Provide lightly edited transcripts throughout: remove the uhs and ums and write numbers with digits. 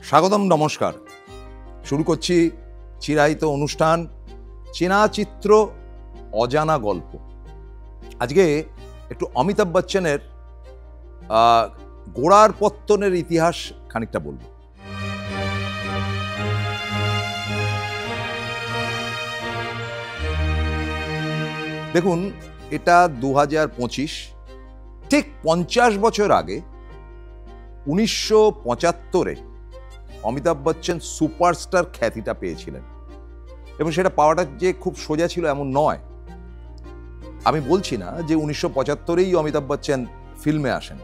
স্বাগতম, নমস্কার। শুরু করছি চিরায়িত অনুষ্ঠান চেনা চিত্র অজানা গল্প। আজকে একটু অমিতাভ বচ্চনের গোড়ার পত্তনের ইতিহাস খানিকটা বলব। দেখুন, এটা 2025, ঠিক 50 বছর আগে 1975-এ অমিতাভ বচ্চন সুপারস্টার খ্যাতিটা পেয়েছিলেন, এবং সেটা পাওয়াটা যে খুব সোজা ছিল এমন নয়। আমি বলছি না যে 1975-এই অমিতাভ বচ্চন ফিল্মে আসেন।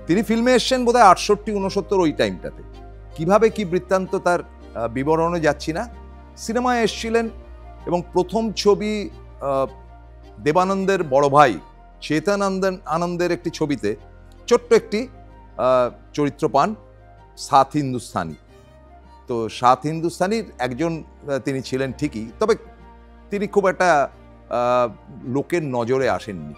তিনি ফিল্মে এসছেন বোধহয় 68-69 ওই টাইমটাতে। কিভাবে কি বৃত্তান্ত তার বিবরণে যাচ্ছি না। সিনেমায় এসছিলেন এবং প্রথম ছবি দেবানন্দের বড় ভাই চেতন আনন্দের একটি ছবিতে ছোট্ট একটি চরিত্র পান, সাত হিন্দুস্তানি। তো সাত হিন্দুস্তানির একজন তিনি ছিলেন ঠিকই, তবে তিনি খুব একটা লোকের নজরে আসেননি।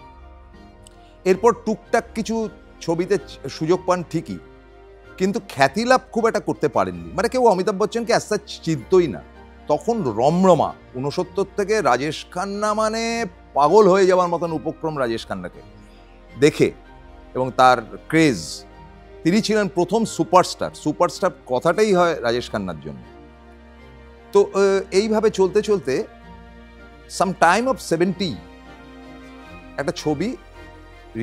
এরপর টুকটাক কিছু ছবিতে সুযোগ পান ঠিকই, কিন্তু খ্যাতি লাভ খুব একটা করতে পারেননি। মানে কেউ অমিতাভ বচ্চনকে আস্তে চিনতই না। তখন রমরমা 69 থেকে রাজেশ খান্না মানে পাগল হয়ে যাওয়ার মতন উপক্রম রাজেশ খান্নাকে দেখে, এবং তার ক্রেজ। তিনি ছিলেন প্রথম সুপারস্টার। সুপারস্টার কথাটাই হয় রাজেশ খান্নার জন্য। তো এইভাবে চলতে চলতে সাম টাইম অফ 70 একটা ছবি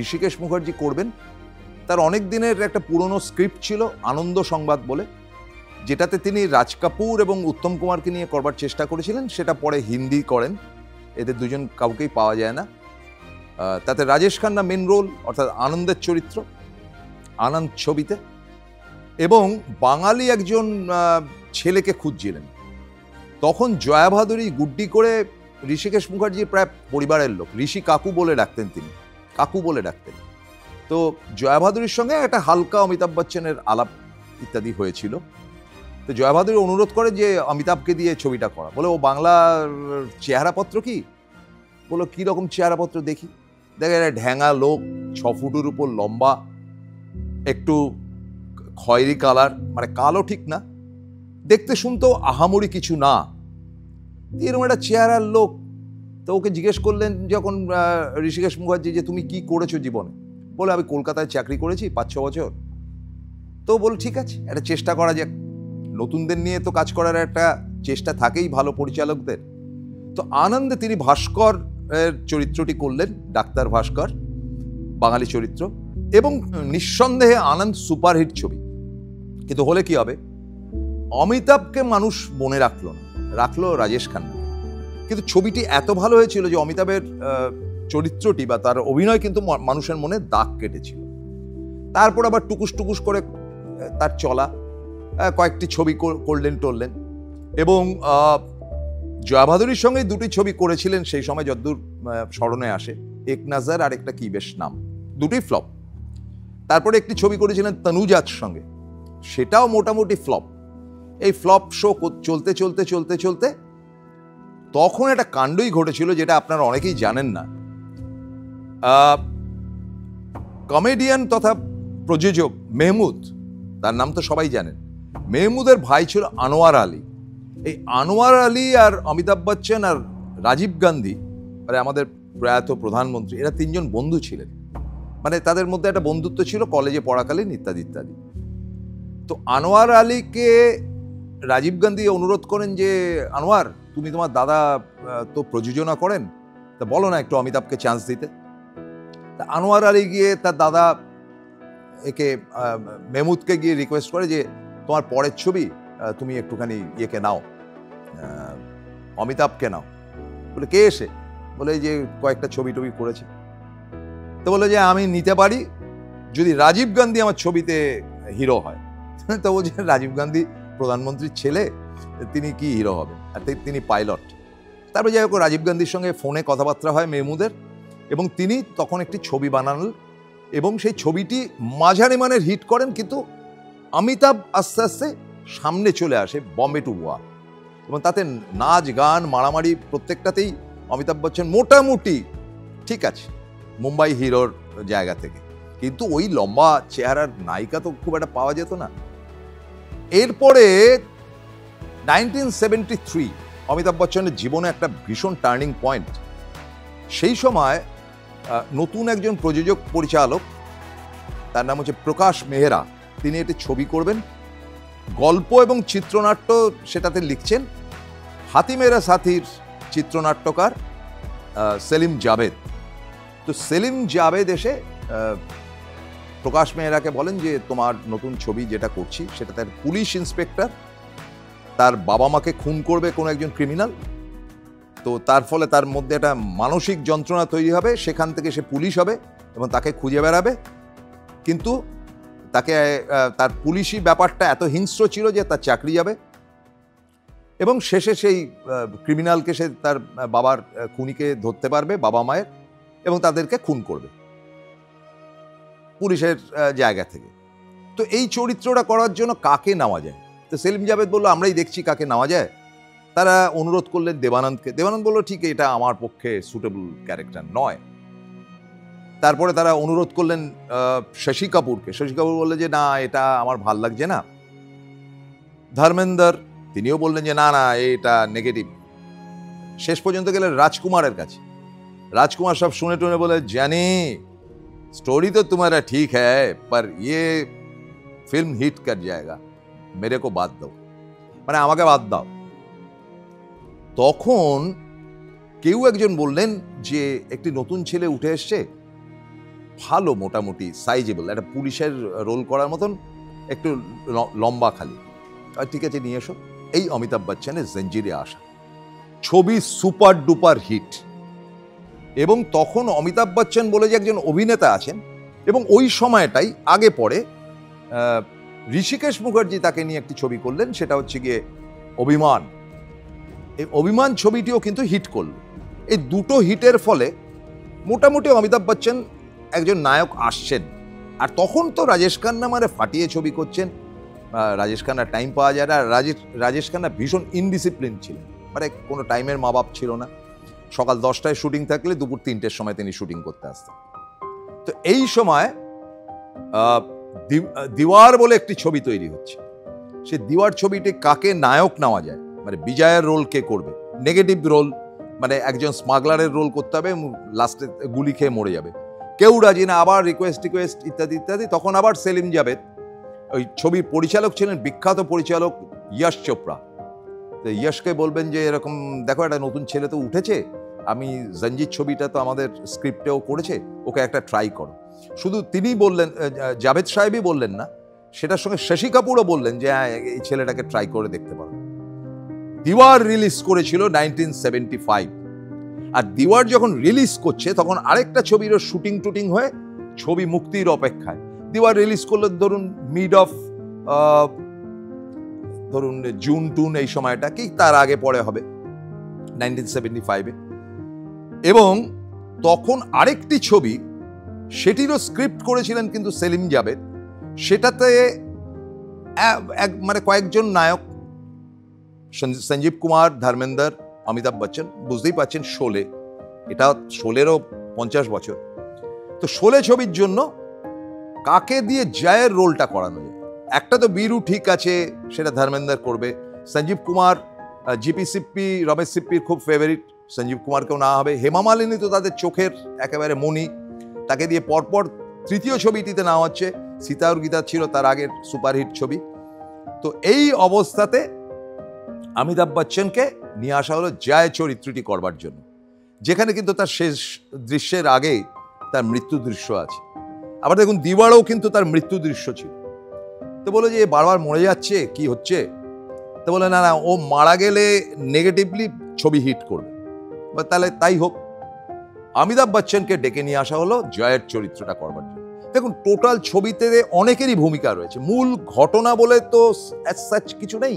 ঋষিকেশ মুখার্জি করবেন। তার অনেক দিনের একটা পুরনো স্ক্রিপ্ট ছিল, আনন্দ সংবাদ বলে, যেটাতে তিনি রাজ কাপুর এবং উত্তম কুমারকে নিয়ে করবার চেষ্টা করেছিলেন। সেটা পরে হিন্দি করেন, এদের দুজন কাউকেই পাওয়া যায় না। তাতে রাজেশ খান্না মেন রোল, অর্থাৎ আনন্দের চরিত্র, আনন্দ ছবিতে, এবং বাঙালি একজন ছেলেকে খুঁজছিলেন। তখন জয়া ভাদুরী গুড্ডি করে ঋষিকেশ মুখার্জির প্রায় পরিবারের লোক, ঋষি কাকু বলে ডাকতেন, তিনি কাকু বলে ডাকতেন। তো জয়া ভাদুরীর সঙ্গে একটা হালকা অমিতাভ বচ্চনের আলাপ ইত্যাদি হয়েছিল। তো জয়া ভাদুরী অনুরোধ করে যে অমিতাভকে দিয়ে ছবিটা করা। বলে, ও বাংলার চেহারাপত্র কি? বলো, কীরকম চেহারাপত্র দেখি? দেখে একটা ঢ্যাঙা লোক, 6 ফুটের উপর লম্বা, একটু খয়েরি কালার, মানে কালো ঠিক না, দেখতে শুনতেও আহামরি কিছু না, এরকম একটা চেহারার লোক। তো ওকে জিজ্ঞেস করলেন যখন ঋষিকেশ মুখার্জি যে তুমি কি করেছো জীবনে? বলে, আমি কলকাতায় চাকরি করেছি 5-6 বছর। তো বল, ঠিক আছে, একটা চেষ্টা করা যাক। নতুনদের নিয়ে তো কাজ করার একটা চেষ্টা থাকেই ভালো পরিচালকদের। তো আনন্দে তিনি ভাস্কর চরিত্রটি করলেন, ডাক্তার ভাস্কর, বাঙালি চরিত্র, এবং নিঃসন্দেহে আনন্দ সুপারহিট ছবি। কিন্তু হলে কি হবে, অমিতাভকে মানুষ মনে রাখলো না, রাখলো রাজেশ খান্না। কিন্তু ছবিটি এত ভালো হয়েছিল যে অমিতাভের চরিত্রটি বা তার অভিনয় কিন্তু মানুষের মনে দাগ কেটেছিল। তারপর আবার টুকুস টুকুস করে তার চলা, কয়েকটি ছবি করলেন টললেন, এবং জয়া ভাদুরীর সঙ্গে 2টি ছবি করেছিলেন সেই সময়, যদ্দূর স্মরণে আসে, এক নজর আর একটা কি বেশ নাম, 2টি ফ্লপ। তারপরে একটি ছবি করেছিলেন তনুজার সঙ্গে, সেটাও মোটামুটি ফ্লপ। এই ফ্লপ শো চলতে চলতে চলতে চলতে তখন একটা কাণ্ডই ঘটেছিল, যেটা আপনারা অনেকেই জানেন না। কমেডিয়ান তথা প্রযোজক মেহমুদ, তার নাম তো সবাই জানেন। মেহমুদের ভাই ছিল আনোয়ার আলী। এই আনোয়ার আলী আর অমিতাভ বচ্চন আর রাজীব গান্ধী, মানে আমাদের প্রয়াত প্রধানমন্ত্রী, এরা 3জন বন্ধু ছিলেন। মানে তাদের মধ্যে একটা বন্ধুত্ব ছিল কলেজে পড়াকালীন, ইত্যাদি ইত্যাদি। তো আনোয়ার আলীকে রাজীব গান্ধী অনুরোধ করেন যে, আনোয়ার, তুমি তোমার দাদা তো প্রযোজনা করেন, তা বলো না একটু অমিতাভকে চান্স দিতে। তা আনোয়ার আলী গিয়ে তার দাদা একে মেহমুদকে গিয়ে রিকোয়েস্ট করে যে, তোমার পরের ছবি তুমি একটুখানি ইয়েকে নাও, অমিতাভকে নাও। বলে, কে এসে? বলে, যে কয়েকটা ছবি টবি করেছে। তো বলে যে আমি নিতে পারি যদি রাজীব গান্ধী আমার ছবিতে হিরো হয়। তো বলছে, রাজীব গান্ধী প্রধানমন্ত্রীর ছেলে, তিনি কি হিরো হবে, আর তিনি পাইলট। তারপরে যাই হোক, রাজীব গান্ধীর সঙ্গে ফোনে কথাবার্তা হয় মেহমুদের, এবং তিনি তখন একটি ছবি বানালেন, এবং সেই ছবিটি মাঝারি মানের হিট করেন। কিন্তু অমিতাভ আস্তে আস্তে সামনে চলে আসে, বম্বে টু গোয়া, এবং তাতে নাচ গান মারামারি প্রত্যেকটাতেই অমিতাভ বচ্চন মোটামুটি ঠিক আছে, মুম্বাই হিরোর জায়গা থেকে। কিন্তু ওই লম্বা চেহারার নায়িকা তো খুব একটা পাওয়া যেত না। এরপরে 1973 অমিতাভ বচ্চনের জীবনে একটা ভীষণ টার্নিং পয়েন্ট। সেই সময় নতুন একজন প্রযোজক পরিচালক, তার নাম হচ্ছে প্রকাশ মেহরা, তিনি একটি ছবি করবেন, গল্প এবং চিত্রনাট্য সেটাতে লিখছেন হাতি মেরা সাথীর চিত্রনাট্যকার সেলিম জাভেদ। তো সেলিম জাভেদ এসে প্রকাশ মেহরাকে বলেন যে তোমার নতুন ছবি যেটা করছি সেটা তার পুলিশ ইন্সপেক্টর, তার বাবা মাকে খুন করবে কোনো একজন ক্রিমিনাল, তো তার ফলে তার মধ্যে একটা মানসিক যন্ত্রণা তৈরি হবে, সেখান থেকে সে পুলিশ হবে এবং তাকে খুঁজে বেড়াবে। কিন্তু তাকে তার পুলিশি ব্যাপারটা এত হিংস্র ছিল যে তার চাকরি যাবে এবং শেষে সেই ক্রিমিনালকে সে তার বাবার খুনিকে ধরতে পারবে, বাবা মায়ের, এবং তাদেরকে খুন করবে পুলিশের জায়গা থেকে। তো এই চরিত্রটা করার জন্য কাকে নেওয়া যায়? তো সেলিম জাভেদ বললো আমরাই দেখছি কাকে নেওয়া যায়। তারা অনুরোধ করলেন দেবানন্দকে। দেবানন্দ বললো ঠিক এটা আমার পক্ষে সুটেবল ক্যারেক্টার নয়। তারপরে তারা অনুরোধ করলেন শশী কাপুরকে। শশী কাপুর বললে যে না, এটা আমার ভাল লাগছে না। ধর্মেন্দ্র, তিনিও বললেন যে না না, এটা নেগেটিভ। শেষ পর্যন্ত গেলেন রাজকুমারের কাছে। রাজকুমার সব শুনে টুনে বলে জানি स्टोरी तो तुम्हारा ठीक है पर ये फिल्म हिट कर जाएगा, मेरे को बात दो, মানে আমাকে বাদ দাও। তখন কেউ একজন বললেন যে একটি নতুন ছেলে উঠে এসছে, ভালো, মোটামুটি সাইজেবল, একটা পুলিশের রোল করার মতন, একটু লম্বা খালি, ঠিক আছে নিয়ে এসো। এই অমিতাভ বচ্চনের জঞ্জিরে আসা ছবি সুপার ডুপার হিট। এবং তখন অমিতাভ বচ্চন বলে যে একজন অভিনেতা আছেন, এবং ওই সময়টাই আগে পরে ঋষিকেশ মুখার্জি তাকে নিয়ে একটি ছবি করলেন, সেটা হচ্ছে গিয়ে অভিমান। এই অভিমান ছবিটিও কিন্তু হিট করল। এই দুটো হিটের ফলে মোটামুটি অমিতাভ বচ্চন একজন নায়ক আসছেন। আর তখন তো রাজেশ খান্না মানে ফাটিয়ে ছবি করছেন, রাজেশ খান্নার টাইম পাওয়া যায় না। রাজেশ খান্না ভীষণ ইনডিসিপ্লিন ছিলেন, মানে কোনো টাইমের মা বাপ ছিল না। সকাল 10টায় শুটিং থাকলে দুপুর 3টের সময় তিনি শুটিং করতে আসতেন। তো এই সময় দিওয়ার বলে একটি ছবি তৈরি হচ্ছে। সে দিওয়ার ছবিটি কাকে নায়ক নেওয়া যায়, মানে বিজয়ের রোল কে করবে, নেগেটিভ রোল, মানে একজন স্মাগলারের রোল করতে হবে, লাস্টে গুলি খেয়ে মরে যাবে, কেউ রাজি না, আবার রিকোয়েস্ট ইত্যাদি ইত্যাদি। তখন আবার সেলিম জাভেদ, ওই ছবির পরিচালক ছিলেন বিখ্যাত পরিচালক ইয়াশ চোপড়া। তো ইয়াশকে বলবেন যে এরকম দেখো একটা নতুন ছেলে তো উঠেছে, আমি জঞ্জির ছবিটা তো আমাদের স্ক্রিপ্টেও করেছে, ওকে একটা ট্রাই করো। শুধু তিনি বললেন, জাভেদ সাহেবই বললেন না, সেটার সঙ্গে শশী কাপুরও বললেন যে হ্যাঁ এই ছেলেটাকে ট্রাই করে দেখতে পারো। দিওয়ার রিলিজ করেছিল 1975। আর দিওয়ার যখন রিলিজ করছে তখন আরেকটা ছবিরও শুটিং টুটিং হয়ে ছবি মুক্তির অপেক্ষায়। দিওয়ার রিলিজ করলো ধরুন মিড অফ ধরুন জুন টুন, এই সময়টা কি তার আগে পরে হবে 1975-এ। এবং তখন আরেকটি ছবি, সেটিরও স্ক্রিপ্ট করেছিলেন কিন্তু সেলিম জাভেদ। সেটাতে মানে কয়েকজন নায়ক, সঞ্জীব কুমার, ধর্মেন্দ্র, অমিতাভ বচ্চন। বুঝতেই পারছেন শোলে, এটা শোলেরও 50 বছর। তো শোলে ছবির জন্য কাকে দিয়ে জয়ের রোলটা করানো যায়? একটা তো বীরু ঠিক আছে, সেটা ধর্মেন্দ্র করবে। সঞ্জীব কুমার, জিপি সিপ্পি, রমেশ সিপ্পির খুব ফেভারিট, সঞ্জীব কুমারকেও না হবে। হেমা মালিনী তো তাদের চোখের একেবারে মণি, তাকে দিয়ে পরপর তৃতীয় ছবিটিতে নেওয়া হচ্ছে। সীতা আর গীতা ছিল তার আগের সুপারহিট ছবি। তো এই অবস্থাতে অমিতাভ বচ্চনকে নিয়ে আসা হলো জয় চরিত্রটি করবার জন্য, যেখানে কিন্তু তার শেষ দৃশ্যের আগেই তার মৃত্যু দৃশ্য আছে। আবার দেখুন দিওয়ারও কিন্তু তার মৃত্যু দৃশ্য ছিল। তো বলে যে বারবার মরে যাচ্ছে, কি হচ্ছে? তো বলে না না, ও মারা গেলে নেগেটিভলি ছবি হিট করবে, তাহলে তাই হোক। অমিতাভ বচ্চনকে ডেকে নিয়ে আসা হলো জয়ের চরিত্রটা করবার জন্য। দেখুন টোটাল ছবিতে অনেকেরই ভূমিকা রয়েছে, মূল ঘটনা বলে তো অ্যাজ সাচ কিছু নেই,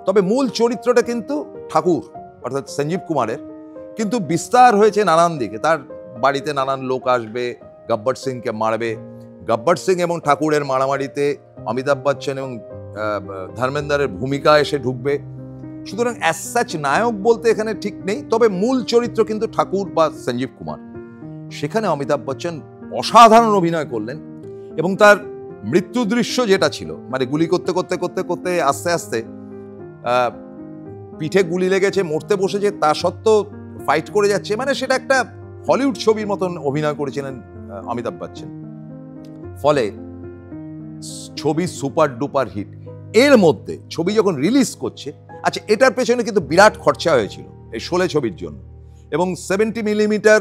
তবে মূল চরিত্রটা কিন্তু ঠাকুর অর্থাৎ সঞ্জীব কুমারের, কিন্তু বিস্তার হয়েছে নানান দিকে। তার বাড়িতে নানান লোক আসবে, গব্বর সিংকে মারবে। গব্বর সিং এবং ঠাকুরের মারামারিতে অমিতাভ বচ্চন এবং ধর্মেন্দ্রের ভূমিকা এসে ঢুকবে। সুতরাং অ্যাজ সাচ নায়ক বলতে এখানে ঠিক নেই, তবে মূল চরিত্র কিন্তু ঠাকুর বা সঞ্জীব কুমার। সেখানে অমিতাভ বচ্চন অসাধারণ অভিনয় করলেন এবং তার মৃত্যু দৃশ্য যেটা ছিল, মানে গুলি করতে করতে করতে করতে আস্তে আস্তে পিঠে গুলি লেগেছে, মরতে বসেছে, তা সত্ত্বেও ফাইট করে যাচ্ছে, মানে সেটা একটা হলিউড ছবির মতন অভিনয় করেছিলেন অমিতাভ বচ্চন। ফলে ছবি সুপার ডুপার হিট। এর মধ্যে ছবি যখন রিলিজ করছে, আচ্ছা এটার পেছনে কিন্তু বিরাট খরচা হয়েছিল এই শোলে ছবির জন্য, এবং 70 মিলিমিটার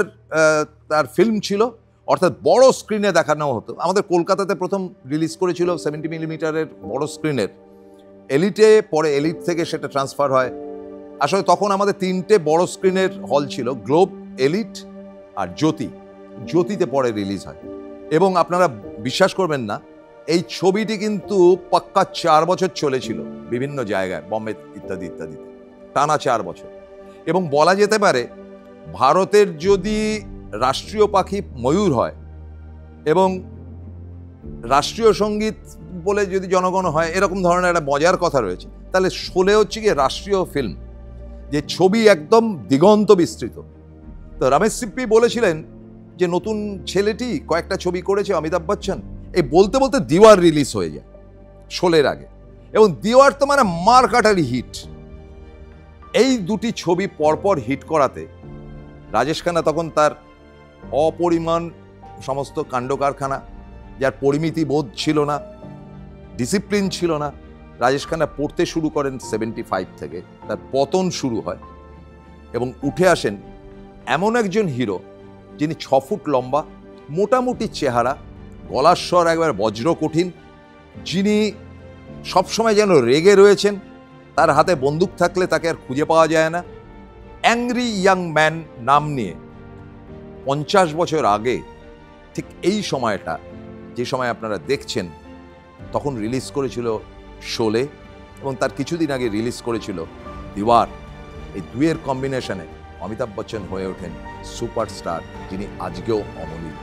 তার ফিল্ম ছিল, অর্থাৎ বড় স্ক্রিনে দেখানো হতো। আমাদের কলকাতাতে প্রথম রিলিজ করেছিল 70 মিলিমিটারের বড় স্ক্রিনের, এলিটে, পরে এলিট থেকে সেটা ট্রান্সফার হয়। আসলে তখন আমাদের 3টে বড় স্ক্রিনের হল ছিল, গ্লোব, এলিট আর জ্যোতি। জ্যোতিতে পরে রিলিজ হয়, এবং আপনারা বিশ্বাস করবেন না, এই ছবিটি কিন্তু পাক্কা 4 বছর চলেছিল বিভিন্ন জায়গায়, বম্বে ইত্যাদি ইত্যাদিতে, টানা 4 বছর। এবং বলা যেতে পারে ভারতের যদি রাষ্ট্রীয় পাখি ময়ূর হয় এবং রাষ্ট্রীয় সঙ্গীত বলে যদি জনগণ হয়, এরকম ধরনের একটা মজার কথা রয়েছে, তাহলে শোলে হচ্ছে গিয়ে রাষ্ট্রীয় ফিল্ম, যে ছবি একদম দিগন্ত বিস্তৃত। তো রমেশ সিপ্পি বলেছিলেন যে নতুন ছেলেটি কয়েকটা ছবি করেছে অমিতাভ বচ্চন, এই বলতে বলতে দিওয়ার রিলিজ হয়ে যায় শোলের আগে, এবং দিওয়ার তো মানে মার কাটারি হিট। এই দুটি ছবি পরপর হিট করাতে রাজেশ খান্না তখন তার অপরিমাণ সমস্ত কাণ্ড কারখানা, যার পরিমিতি বোধ ছিল না, ডিসিপ্লিন ছিল না, রাজেশ খান্না পড়তে শুরু করেন 75 থেকে, তার পতন শুরু হয়, এবং উঠে আসেন এমন একজন হিরো যিনি 6 ফুট লম্বা, মোটামুটি চেহারা, গলার স্বর একবার বজ্র কঠিন, যিনি সবসময় যেন রেগে রয়েছেন, তার হাতে বন্দুক থাকলে তাকে আর খুঁজে পাওয়া যায় না। অ্যাংরি ইয়াং ম্যান নাম নিয়ে 50 বছর আগে ঠিক এই সময়টা, যে সময় আপনারা দেখছেন, তখন রিলিজ করেছিল শোলে, এবং তার কিছুদিন আগে রিলিজ করেছিল দিওয়ার। এই দুয়ের কম্বিনেশনে অমিতাভ বচ্চন হয়ে ওঠেন সুপারস্টার, যিনি আজকেও অমলিন।